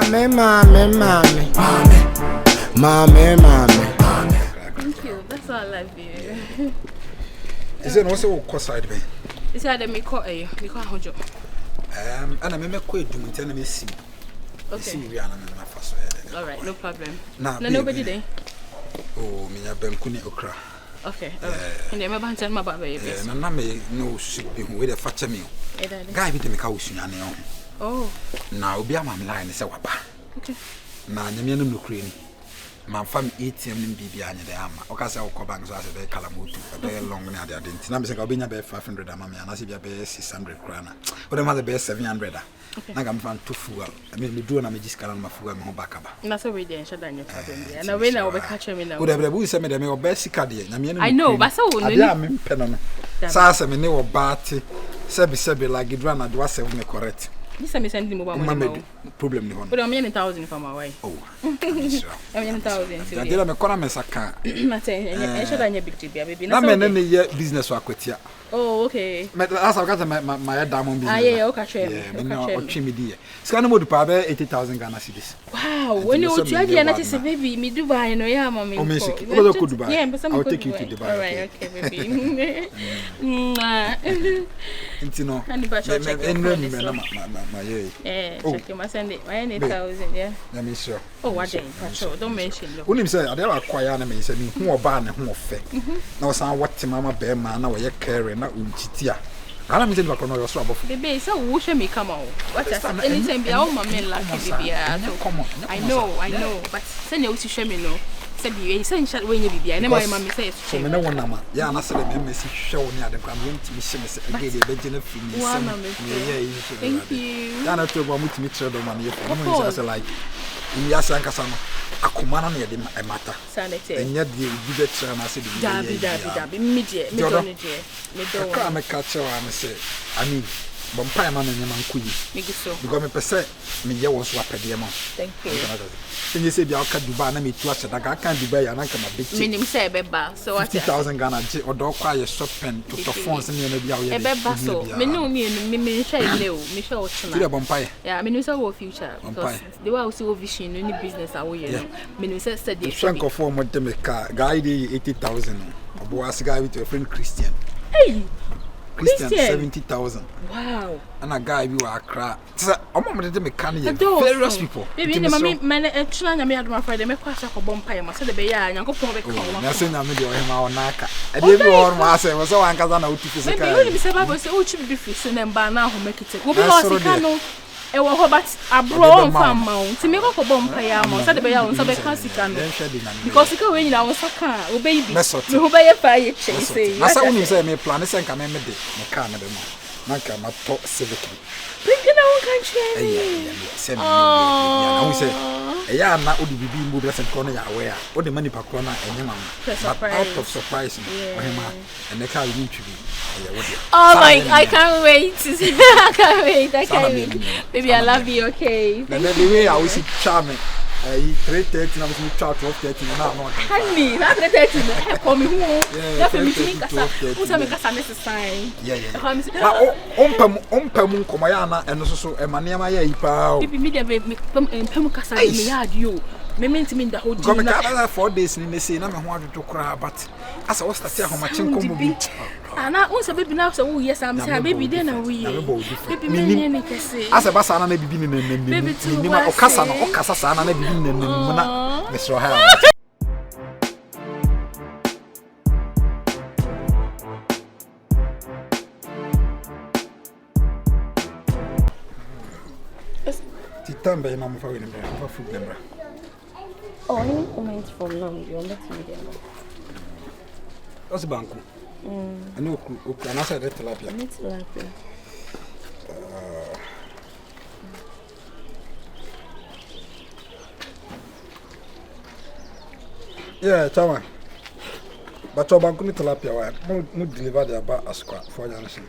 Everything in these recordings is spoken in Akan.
Thank you. That's all I love you. Is there also a side bay? Is that the make a hojo? And I may quit doing 10 minutes. Okay. All right, no problem. Now, nobody there. Oh, me have been Kuni Okra. Okay, and I remember telling my baby. And I may know shipping with a fatcher meal. Guy with the house in your Oh, now be a man line is a wapa. Okay. Now, the men of Ukraine. My family ATM in BB and the Ama. Ocasa or Cobangs as a very calamutu, a very long when I didn't. I'm saying I'll be about 500 and I see a bear 600 krana. But I'm the best 700. I'm found too full. I mean, we do an amazing calendar my full and home back. That's a way shut down your problem. And I will be catching me now. Whatever we send me the best cadi. I know, but so I'm pennon. Sasa me know Barty, Sebi like it ran at was 7 correct. This time sending mobile problem. But I'm 1,000 from my wife. Oh, I'm 1,000. I did a economist account. I should have big baby. Not many business work with you. Oh, okay. As I got my diamond business. Yeah, okay. Media. Scan would pay 80,000 Ghana cedis. Wow, when you tell and I say, baby, me Dubai, no, yeah, mommy. Oh, Dubai. Yeah, but I'll take you to Dubai. All right, okay, baby. You know, yeah, check my Sunday. I need 1,000, yeah. Let me show. Oh, what day? Don't mention it. When you say, I never acquire me, say, who are banned and who are fake. Now, some what Mama Bear man, now you're carrying out Unchitia. I don't think I can know your swab. The base, so who shall me come out? What is anything be all my men like I know, but send you to show me no. Said you essential when you be. I never mammy says. So, no one, Mamma. Yeah, and I said, a message showing you the grand to be sent again, a Benjamin. Thank you. I'm not sure what to meet your money. Of like, in Yasankasama, a command near the matter. And yet, you did it, and I said, Dabby, immediate. I'm a catcher, and I say, I mean. Bumpire man and Yaman Queen. Because me per se, me ya was swap at the amount. Thank you. Then you say, I'll cut Dubai, me to us, I can't Dubai, and I can a big minimum say beba, so 50,000 Ghana or dog quiet shop pen to the phones and maybe I'll a beba so. Me no me shall know, me shall bumpire. Yeah, I mean, it's our future. They were also vision, any business away. Me said the shank of form with the car, guide 80,000. A boss guy with your friend Christian. Hey! Christian 70,000. Wow. And a guy you are crap. I'm going to make various people. Baby, man, actually, I made my friend, make quite a bumpire. I said, the bear, and go for the call. I said, I'm with him on Naka. I didn't know what I was so anxious on out to physical. Maybe you said, I was so cheap before, and by now, who make it. We'll be also e wo ho but abro farm mount me go for bumpire mount say the be ya won so be classical because you we nyina won saka o baby me ho be ya fa ye che say na sa woni say me plan say nka me de me car na be mo na nka ma to civic bring na won kan che say me na we say e ya na odi bibi mbu be say ko na ya we a odi mani pa ko na enye ma out of surprise o hema and the car you to be. Oh my, I can't wait. I can't wait. Baby, I love you, okay? And then the way I was charming. 3:30 I was in 12:30 now. Honey, that's 3:30. Call me who? Yeah, for me to make a who's a make a sign. Yeah. Ompem komayana and so emaniama ya ipa. Baby, me pem kasa me yard you. Me mean to mean the whole day. Come na 4 days ni say na me ho adodo kra but as I was start here homachin kombo bi. Ana unsa baby now say oh yes I'm say baby then na we. Baby me ni kese. As ba sa na bibi ni ni ma okasa na okasa sa na bibi ni na me so ha. Titambe na mo fa we ni fa food lembra. Oh, any comments from now? You're not media. What's the bank? I know. Can I say that tilapia? Tilapia. Yeah, Chama. But your bank tilapia, why? No deliver the bar as for your nation.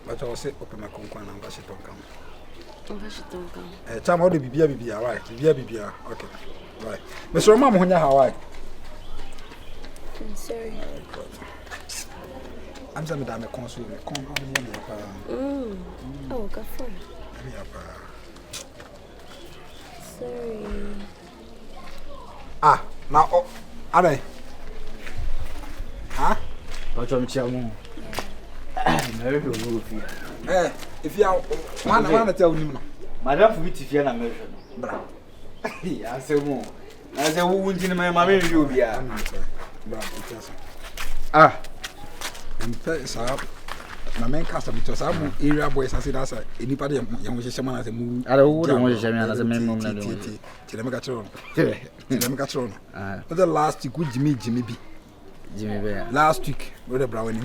But I will say, open my conquer and bash it on come. Chama the bibia, right? Bibia, okay. Right. Mr. Mama, Hawaii. I'm sorry. I'm saying that I'm a consul. Oh, go for it. Sorry. Now, are they? Huh? But I'm chairman. If you are one to tell you, Madame, for me to fear American. I say more. I say, who won't in my mammy? You be and my main customer because I'm area boys. I said, that's anybody young shaman as a moon. I don't want to shaman as a minimum. But the last week, Jimmy B. Last week, with a brownie.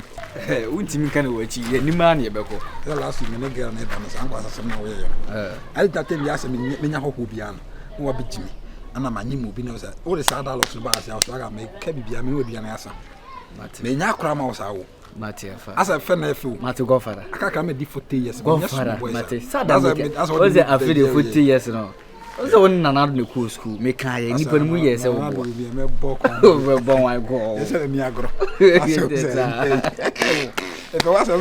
Wouldn't you can watch any man, you beco? The last week, many girl never was some way. I did that tell you, I said, Mina Hobian, who will be Jimmy. And I'm a new movie. All the sad dollars to buy a house, I make Kebby, I mean, would be an answer. May not cram out our Mattia, as a friend, Matthew Goffara. I can't come a deep for 10 years. Goffara, Matty. That's what I feel for 2 years now. Also, one another cool school, make I any one years old. Born, I go. If it was a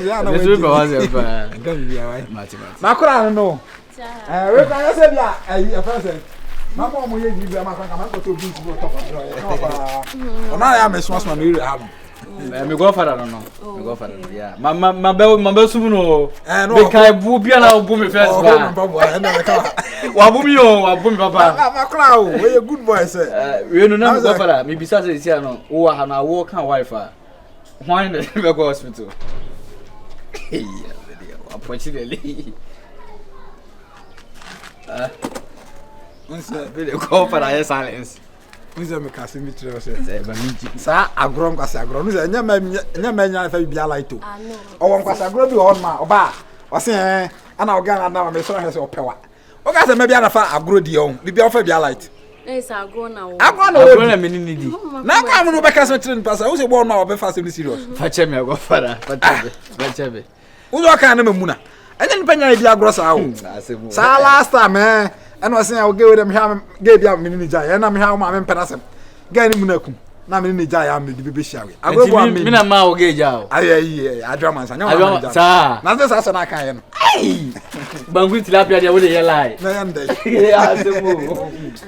no. I said, yeah, a person. My mom will give you my to be to top of I am a small man. Me go for that no. Me go for that. Yeah. My bell sumo. No. Kai bu bia na bu me first ba. Wa bu mi o, wa bu mi papa. Ma crowd, we a good boy say. We no na go for that. Me bisa say sia no. Wo ha na wo kan wife a. Why na be go hospital. Yeah, unfortunately. Really go for that silence. Unse me kasi mi tire se ba mi sa agro nkwasa agro no se nya manya fa bia light o o nkwasa agro bi ho ma oba o se ana oga na me so he se opewa o ga se me bia na fa agro di o bi bia fa bia light sa agro na wo agro na me ni di na ka mo no be ka se tire npa sa o se bo no o be fa se ni serious fa che me agro fara fa chebe o zo ka na mamuna anya ni panya bia agro sa o sa last time and was saying, I'll give them ham, gave you a mini jay, and I'm how my penasem. Get him Munakum. Now, mini jay, I'm the baby shall. I will want me in a mouth gauge out. I drum and I don't, sir. Now, this is an I can. Hey, but we tilapia with a lie.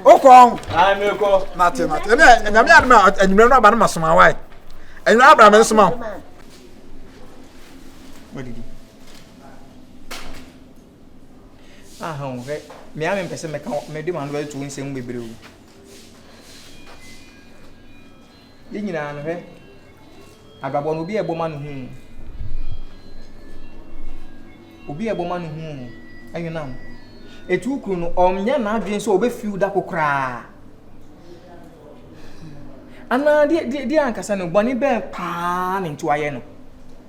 Oh, I'm a go, nothing. And I'm not, and you're not about my wife. And you're not about small. What did he? Okay. Me am person me do man well to nsem bebre o ye nyina no he agabon obi eboma no hu ayunam etu kru no omnya na adwen so obefiu da kokra ana di ankasa no boni be pa ne ntu aye no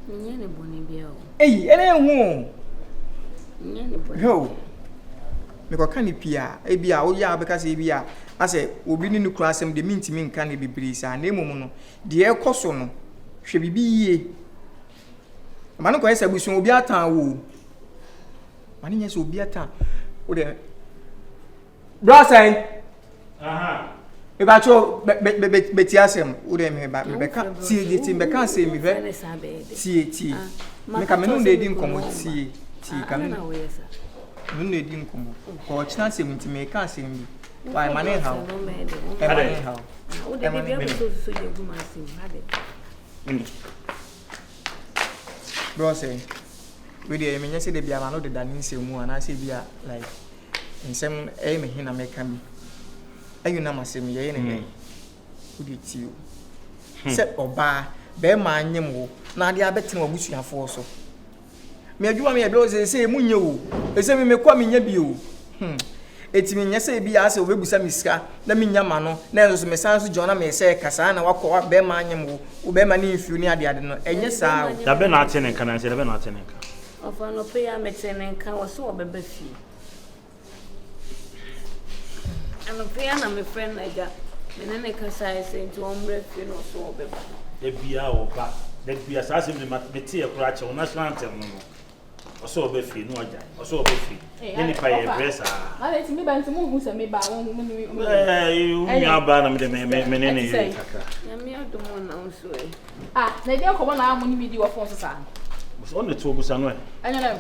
nye ne boni bia o ene hu nye ne boni ho me ko kan pia e bia wo ya be ka se bia ase obi ni nukura asem de mintimi nka ne bibiri sa na emom no de ekoso no hwe bibi yie ma no ko ese busu obi atan wo ma ni nyese obi atan wo de brosen e ba cho be ti asem wo de me ka tie de ti me ka se mi ve tie me ka me no de di nkomo tie ka me no ne di nkomo ko china se mutime ka se mi why mane how o de bia so ye gu ma se hade bro say we dey me nyese de bia ma no de da ni se mu ana se bia like nsem me hina me ka mi ayu na ma se mi ye ne o de ti o se oba be ma anyem wo na ade abetene wabusuafo so me adwuma me eblo se munye wo ese me kwa me nya bi o etimi nya se bi ase obebusa misika na me nya ma no na enso me san so jona me se kasa na wakọ be ma anyem wo wo be ma ni mfiu ni ade no enye saa da be na atene nka na se da be na atene nka ofa no pe ya metene nka wo so obebe fi ano pe ya na me friend naga me ne kasa ese nti ombre fi no so obeba e bia oba da bia saa se me meti e kura che national anthem no oso obefi no oja oso obefi ni pa ye bresa ma le ti me ba nti mu hu se me ba won mu nya ba na me kaka ya me adomo na unso Ah, na dey ko na amuni bi di wo phone so sa. So on to busa no. Anyana.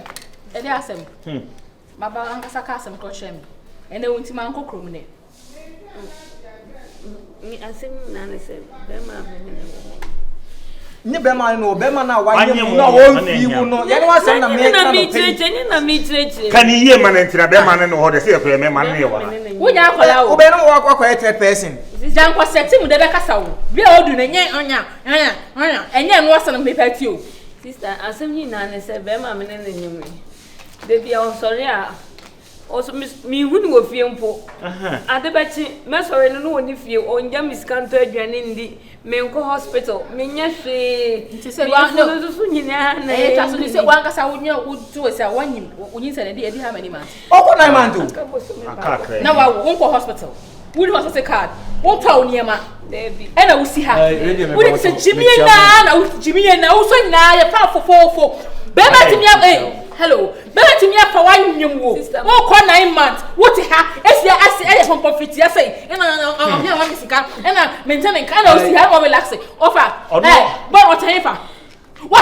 E dey asem. Baba ankasa ka asem ko chem. Ene wonti man kokrom ne. Me asem na ne se be ma me ne. Ni be ma no be ma na wa ye mu na wo fi mu no ye no asem na me na mi treche kan iye ma na ntina be ma ne no ho de se ko me ma ne wa wo nya akola wo be no wa kwa third person jan kwa seti mu de be kasa wo bi a odu na nye onya enye no asem me pati o sister asem ni na ne se be ma me ne nyim de bia o sorry a also mi huni wo fie mpo adebachi me sorry no woni fie onja miskanto aduane ndi me nko hospital me nya hwe nti se wa no so nyina na e ta so ni se wa nkasa wo nya wo tu se wanyim onyin se na de ha many months oko 9 months na wa wo nko hospital wo ni hospital card wo taw niema baby e na wo si ha wo ni se jimiye na wo jimiye na wo so nyina ye pa fofofo be ma ti mi hello be ma ti mi afa wanyim wo ko 9 months wo ti ha esia ase e pom profiti ase e na me wa misika e na maintain kan na wo si ha wo relax offer but what hefa mo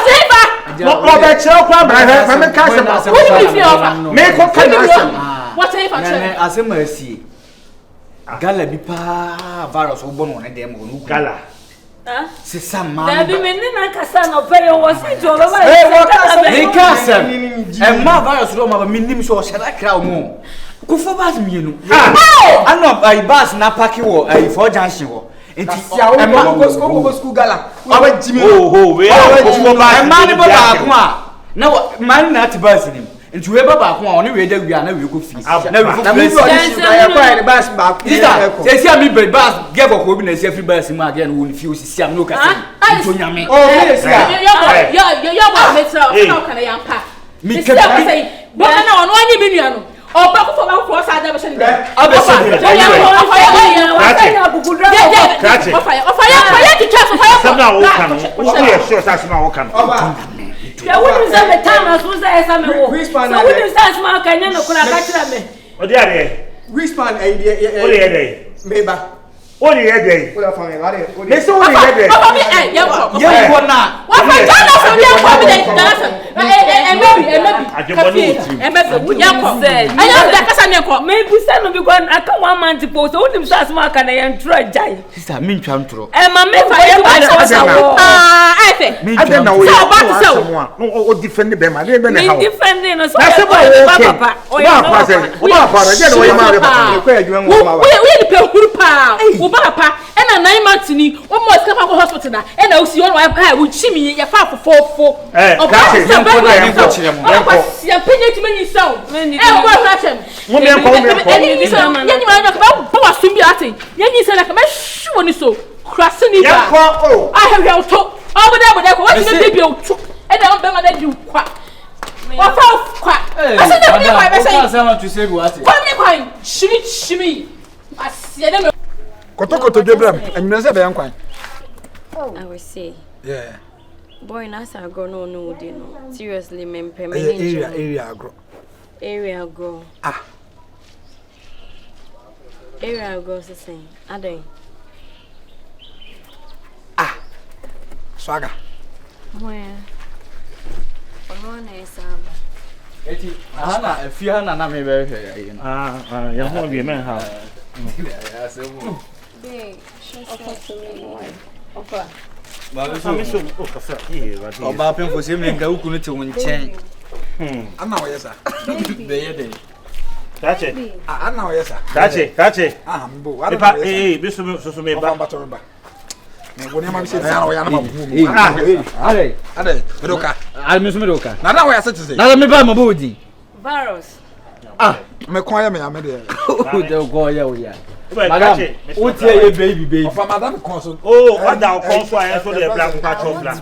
be chere kwa bra me ka se wo ni fi offer me ko kan asem what hefa chere asem asi gala bi pa virus wo bono ne dem wo gala c'est ça man Dabi menina kasa no pe yo wo si jo baba e kasa e ma virus do ma ba minim so shara kra mo ku fo bas mienu ano ai bas na paki wo ai for junction wo enti e ma ko school gala aba jimi we ko ba e ma ni baba ko a na man na tibas nim enti we baba ko a oni we da wi na we ko fi na we fo place ya kwa ni bas ba ko se mi be bas ge ko bi na se free bas ma ge no fi o si am no ka se to nyame yo ba metra o kana ya pa mi ke bo kana ono anyi bi nua no o ba ko fo ba ko sa da be se ni abese sabna wo kan wo ye sure sa sabna wo kan ya wonu za me tama so za esa me wo so wonu sa asma kan nya no kura ka kira me o di ade Wispan o le ade meba o le ade o la fami bare o le so o le ade papa mi ye ko na wa fa jana so ye ko bi de dasa emebi ya ko anya da kasa ne ko me busa no bi ko aka 1 month po so wonu sa asma kan ya ntro jai sister mi ntwa ntro ma me fa ye ba so wo efe ade na wo ya o defend be ma le be na ha me defend no so papa o ya pa se o ba pa na je no ye ma re pa ko ya juan wo ma ba we ni pe huru pa wo ba pa e na 9 months ni o mo escape ko hospital na e na o si on wa pa wo chimi ye fa fofofo o ba se ya penye ti menyi saw e ko trachem mo me ko ni so ya ni ma na ba wa sumbi ate ya ni se na ka ba shu ni so krasini ba ya ko I have your to obo da ko what you dey be o to e da on be ma da di kwa wa fa kwa ase da bi kwa be say o sama to say what kwa mi kwa shimi asie na kotokoto dwebram anyina se be yankwan I will say yeah boy na sa go no dey no seriously me area agro area go area go se sen aden swaga moya ono na esaba eti ana afia na me be hwe ya no ya ho bi men ha ya se mo dey ofa ba be so mi so o ka fa ba di o ba pen fo se mi nga ukunu te won chen ana wo yesa be ye de tache ana wo yesa tache mbo wa ba bi so me ba ba to ba me woni ma bi se ana wo ya na ma bu ale medoka al mi so medoka na wo yesa te se na me ba ma bo di virus me kwa ya me ya me de o de go ya o ya madam o tie ye baby of madam consul what da consul I so the black patch black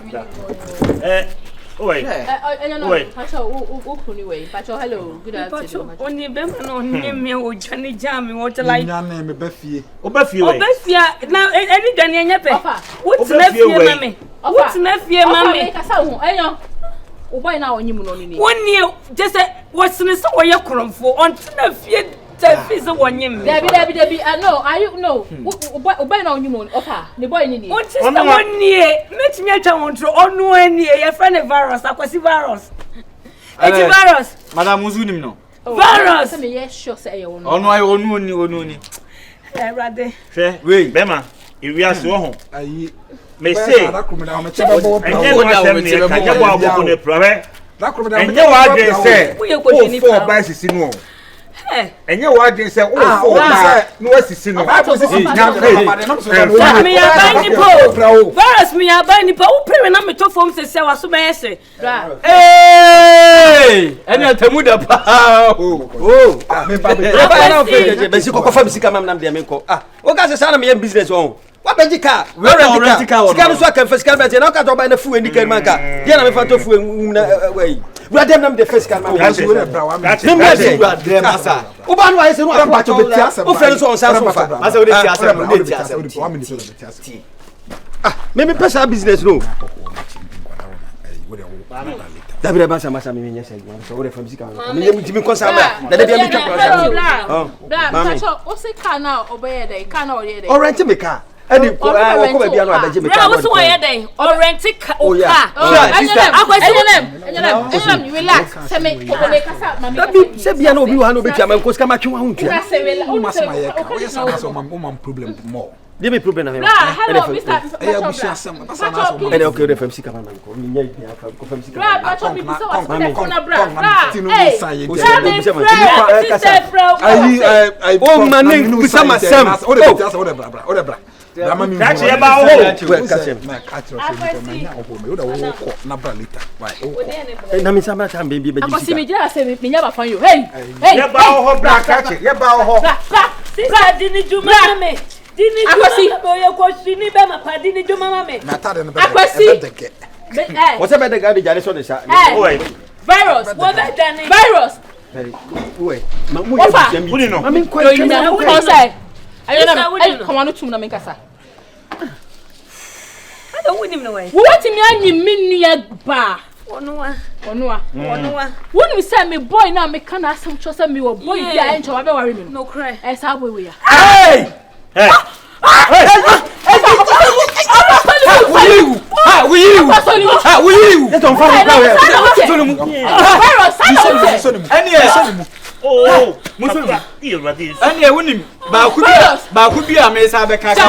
wait pacho o kuni we pacho hello good afternoon oni be ma no ni me o jani jam what like nya na me ba fie we na eni dwane enya pe what na fie mame what na fie mame kasa ho enyo o boy na onyi mu no ni woni just what's ne so wo ye kromfo on na fie Tefi so wonyim. Debi. No, are you no? Oba na onyim on offer. The boy ni. On sister wonnie. Metimi atwa wontro onu ani ye friend virus akwasi virus. Eti virus. Madam Muzunim no. Virus. Me yes sure say you no. Onu ayi onu ni. Erade. Hwe. Wait. Bema. Iwi ase wo ho. Ayi. Me say. Enye wa bo ne prawe. Enye wa den say. O ba sisi no. Enye wa den say o fo ba no asisi no. Me ya ba ni po. Virus me ya ba ni po. O pere na me to fom se wa so ba yese. Enya temu da pa. Me ba na fe be si ko fa bisika mam nam de me ko. O ga se sa na me business on. What be car? Where rent car? Sika so kan first car be na ka to buy na fu eni kan man ka. Dia na me fa to fu na way. We dem nam the first car man. Me me say dem asa. O ba no ayi se no apa to be tia. O friend so on sa so fa. Asa we dey tia asa, we dey tia asa. Me pesa business no. David Abasa masa me nyɛ sɛ so wo refam sika no me nyɛ konsa ba na da bia me twa konsa bla o se ka na obeye dey ka na o ye dey o rent me car ani ko ba bia no abaje me car bra wo so wo ye dey o rent car o car enyelam you relax se me ko me kasa mami se bia na obi wa na obi twa man ko sika ma twa ho ntwa o masama ye ka o ye sa so mam problem more. Dia me problem na me. Hello, Mr. Okay, the FM sika man ko. Ni nya dia ko FM sika. Bra, cho me bisa was put for na bra. Hey, oh manin bisa masam. O de bra. Dama mi. Catch ye ba ho. Catch him. Na catch you o da wo ko na bra later. Why? Na mi sama tam baby be. Akosi me jira se me nya ba fan yo. Hey. Ye ba ho bra catch ye ba ho. Sister dini juma me. Dini Akosi boye ko sini be ma pa dini juma mama. Na ta de no be. Akosi. What's about the guy the jale so the sha. Oi. Virus. What that done? Virus. Oi. Ma mu ye bi. Uni no. I mean ko you na who don say. Ayona come on tum na me kasa. I don't win him no way. Wo wati mi anyi mi nua ba. Onua. Wonu say me boy na me kana asem cho say me wo boy bia encho wa be worry me. No cry. E sa boy we ya. Hey! Hey! Will you? Let on fire. Oh, Musa, you are this. And you win him. Ba could be a mess. I be can't say.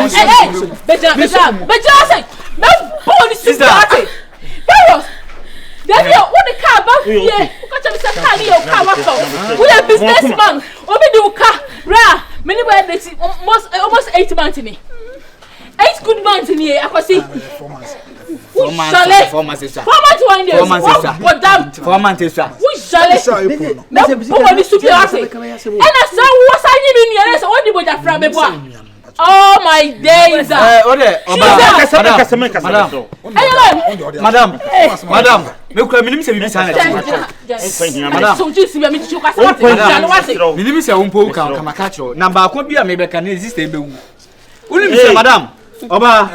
No bonus is that. Virus. Then you want the car back here. Got to be some your car. We are businessman. Obi do car. Ra. Many were they almost 8 months in me. 8 good months in here. I can see. 4 months. 4 months. 4 months. What damn? 4 months. Who shall it? No, nobody should be asking. And I saw what's I need in your only with a from oh my days. Madam. Me kura minim se bibi sana. Madam. So just me to choka sa. Minim se wonpo kan kama ka kiro. Na ba ko bia me be kan exist e be wu. Unim se madam. Oba.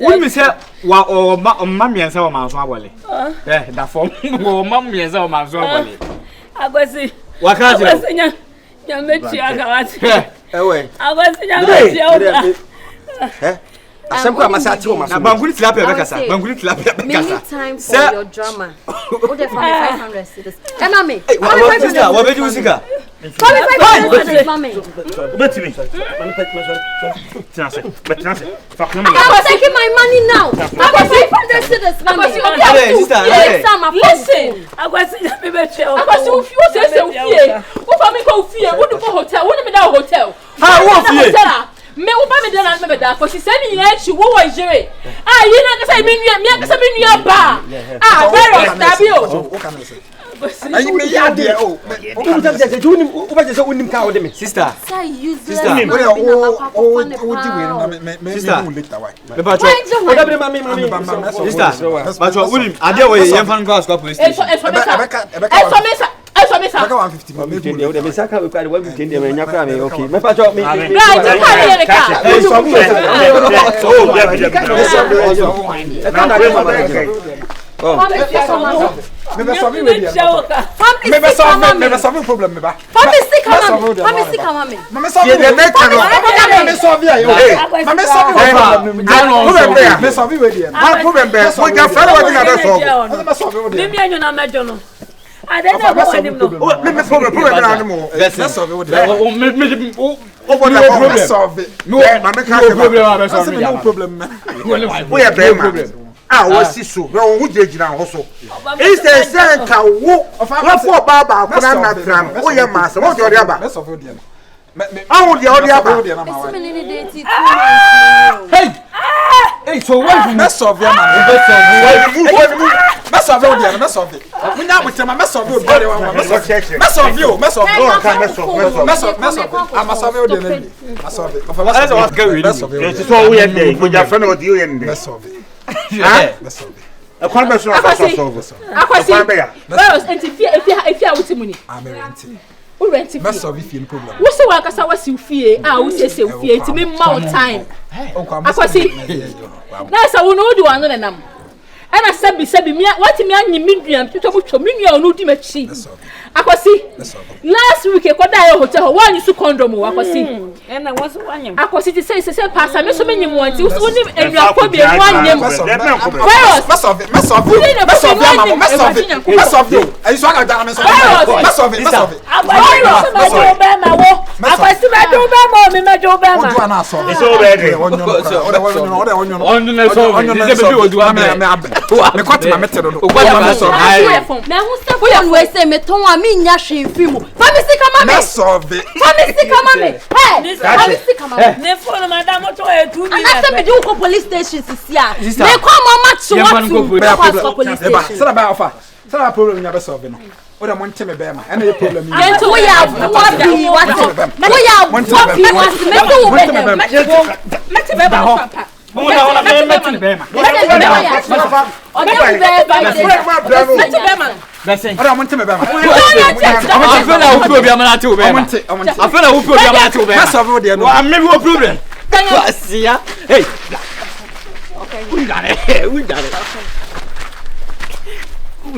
Unim se wa o ma miensa o manso abole. Da form o ma miensa o manso abole. Agwasi. Wa ka kiro. Agwasi nya mechi agawati. Ewe. Agwasi nya mechi o. Asem ko amasa ati o maso. Na banguli tilapia be kasa. Banguli tilapia be kasa. Many time for your drama. O de for 500 cedis. Emma me. What be you sika? 500 mommy. Bet me. Fuck no. I was taking my money now. I was 500 cedis mommy. Listen. I was me bet you. I was so few say fear. Who for me go fear? Who do go hotel? Who me down hotel? Ah, wo fear. Me wo ba me dana me da for she say me yan chi wo wo jere ah yi na ka say me ka say me nua ba ah virus tabi o ayi me ya de o o ta se unim o ba se unim ka o de me sister Sister, o di we na me later why me ba cho o da bre mami sister ba cho unim ade wo ye fan class ko police station eso me sa baka 150 ma me o de me saka we kwa 150 de me nya kwa me okay me pa cho me right Me be solve we dey. Family Me be sick solve problem me ba. Family sick mama. Me solve. Me solve ya yo. Me solve problem. Me solve we dey. One problem be we can follow what na be solve. Me solve we dey. Me anyo na mejo no. Ade na go wanim no. Me problem na no. Me solve we dey. Me over the problem. Me solve. No, na me ka say no problem. We are problem. Ah, wasi so. We won hujejina ho so. Instead say nka wo. Wa for baba kuna na kram. O ye masa. What your aba? Me solve we dey. Ah, the aba. Hey! Hey, so what you mess of your man? Mess of you, mess of it. We now with my mess of you, body one. Mess of you. I'm a savio de mess of it. That's what's going on. So we are there. We are friend with you in there. Mess of it. Mess of it. A conversation of us. Where was if you are with money? I'm renting. We renting. Mess of it problem. We say work as I was you fear. Ah, we say fear. It's me more time. Akwasi. That's how we know do one na nam. And I said me what me an medium to me no di machi. Akwasi. Last week e kwada hotel one you condom akwasi. And I was one. Akwasi ti say pass me so many want you so ni enwafo be one nyam. Mess of it. Mess of you. Mess of you. Mess of you. I just want to mess of it. Mess of it. Akwasi me do be mo me do be ma. Odu ana so. It's already. Onyo me kwat ma metero do. Me hu se phone we say me ton a me nya hwe fimu. Family kama me. Mess of it. Family kama me. Hey, family kama me. Ne phone madam to e 2 minutes. Ana se me di ko police station sisia. Me kwa mama to what to police station. Say ba offer. Say ba problem nya be solve no. O da monte me be ma. Ana ye problem ni. Gento we ya what be what. We ya what be what. Me do we them. Mete be ba papa. Una me be ma. Listen. Ora monte me be ma. Afena wo pro bia ma na te wo be ma. Afena wo pro bia ma na te wo be ma. Mess of you dey no. Wa me wo problem. Asia. Hey. Okay. We got it.